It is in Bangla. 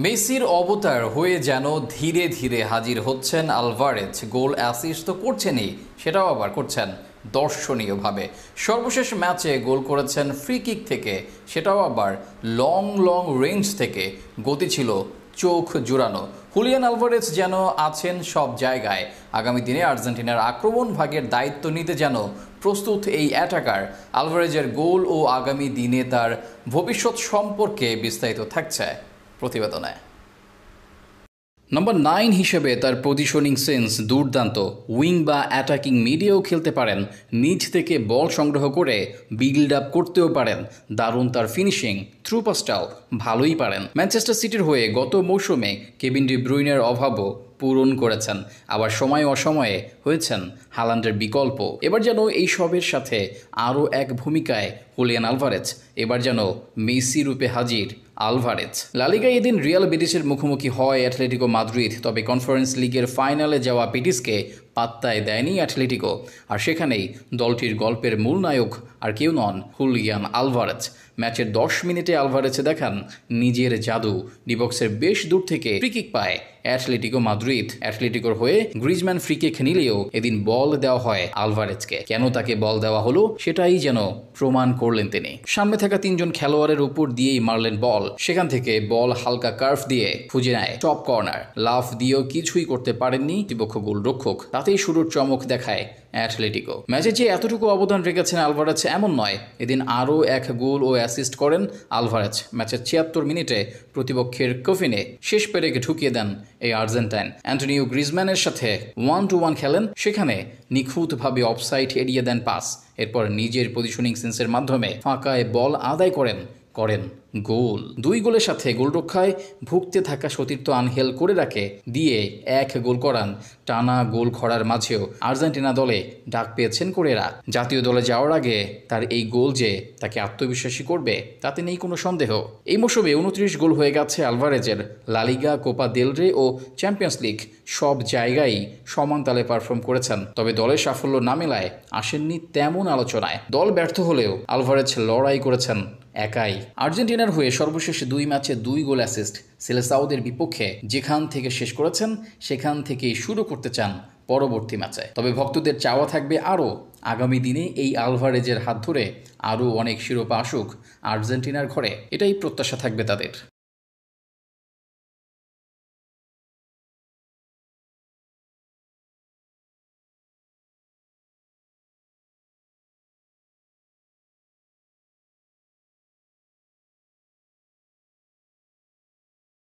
মেসির অবতার হয়ে যেন ধীরে ধীরে হাজির হচ্ছেন আলভারেজ। গোল অ্যাসিস্ট তো করছেনই, সেটাও আবার করছেন দর্শনীয়ভাবে। সর্বশেষ ম্যাচে গোল করেছেন ফ্রি কিক থেকে, সেটাও আবার লং লং রেঞ্জ থেকে। গতি ছিল চোখ জুড়ানো। হুলিয়ান আলভারেজ যেন আছেন সব জায়গায়। আগামী দিনে আর্জেন্টিনার আক্রমণ ভাগের দায়িত্ব নিতে যেন প্রস্তুত এই অ্যাটাকার। আলভারেজের গোল ও আগামী দিনে তার ভবিষ্যৎ সম্পর্কে বিস্তারিত থাকছে প্রতিবেদনে। নম্বর 9 হিসেবে তার পজিশনিং সেন্স দুর্দান্ত। উইং বা অ্যাটাকিং মিডিয়াও খেলতে পারেন, নিচ থেকে বল সংগ্রহ করে বিল্ড আপ করতেও পারেন। দারুণ তার ফিনিশিং, থ্রু পাসটাও ভালোই পারেন। ম্যানচেস্টার সিটির হয়ে গত মৌসুমে কেভিন ডি ব্রুইনের অভাবও পূরণ করেছেন, আবার সময় অসময়ে হয়েছেন হালান্ডের বিকল্প। এবার যেন এই সবের সাথে আরও এক ভূমিকায় হুলিয়ান আলভারেজ। এবার যেন মেসি রূপে হাজির আলভারেজ। লা লিগায় এদিন রিয়াল বেটিসের মুখোমুখি হয় অ্যাটলেটিকো মাদ্রিদ। তবে কনফারেন্স লিগের ফাইনালে যাওয়া বেটিসকে পাত্তায় দেয়নি অ্যাটলেটিকো। আর সেখানেই দলটির গল্পের মূল নায়ক আর কেউ নন, হুলিয়ান আলভারেজ। ম্যাচের 10 মিনিটে আলভারেজ দেখান নিজের জাদু। ডিবক্সের বেশ দূর থেকে ফ্রি কিক পায় অ্যাটলেটিকো মাদ্রিদ। অ্যাটলেটিকোর হয়ে গ্রিজম্যান ফ্রি কিক নিলেও এদিন বল দেওয়া হয় আলভারেজকে। কেন তাকে বল দেওয়া হলো সেটাই যেন প্রমাণ করলেন তিনি। সামনে থাকা 3জন খেলোয়াড়ের উপর দিয়েই মারলেন বল। সেখান থেকে বল হালকা কার্ভ দিয়ে খুঁজে নেয় টপ কর্নার। লাফ দিয়েও কিছুই করতে পারেননি প্রতিপক্ষ গোলরক্ষক। তাতেই শুরুর চমক দেখায় অ্যাটলেটিকো। ম্যাচে যে এতটুকু অবদান রেখেছেন আলভারেজ এমন নয়, এদিন আরও এক গোল ও অ্যাসিস্ট করেন আলভারেজ। ম্যাচের 76 মিনিটে প্রতিপক্ষের কফিনে শেষ পেরেকে ঢুকিয়ে দেন এই আর্জেন্টাইন। অ্যান্টনিও গ্রিজম্যানের সাথে 1-2-1 খেলেন, সেখানে নিখুঁতভাবে অফসাইড এড়িয়ে দেন পাস। এরপর নিজের পজিশনিং সেন্সের মাধ্যমে ফাঁকায় বল আদায় করেন গোল। 2 গোলের সাথে গোলরক্ষায় ভুগতে থাকা সতীর্থ আনহেল করে রাখে দিয়ে 1 গোল করান। টানা গোল খরার মাঝেও আর্জেন্টিনা দলে ডাক পেয়েছেন কোরেরা। জাতীয় দলে যাওয়ার আগে তার এই গোল যে তাকে আত্মবিশ্বাসী করবে তাতে নেই কোনো সন্দেহ। এই মৌসুমে 29 গোল হয়ে গেছে আলভারেজের। লা লিগা, কোপা দেল রে ও চ্যাম্পিয়ন্স লিগ সব জায়গায় সমান তালে পারফর্ম করেছেন। তবে দলের সাফল্য না মেলায় আসেননি তেমন আলোচনায়। দল ব্যর্থ হলেও আলভারেজ লড়াই করেছেন একাই। আর্জেন্টিনার হয়ে সর্বশেষ 2 ম্যাচে 2 গোল অ্যাসিস্ট। সেলেসাওদের বিপক্ষে যেখান থেকে শেষ করেছেন সেখান থেকেই শুরু করতে চান পরবর্তী ম্যাচে। তবে ভক্তদের চাওয়া থাকবে আরও আগামী দিনে এই আলভারেজের হাত ধরে আরও অনেক শিরোপা আসুক আর্জেন্টিনার ঘরে। এটাই প্রত্যাশা থাকবে তাদের।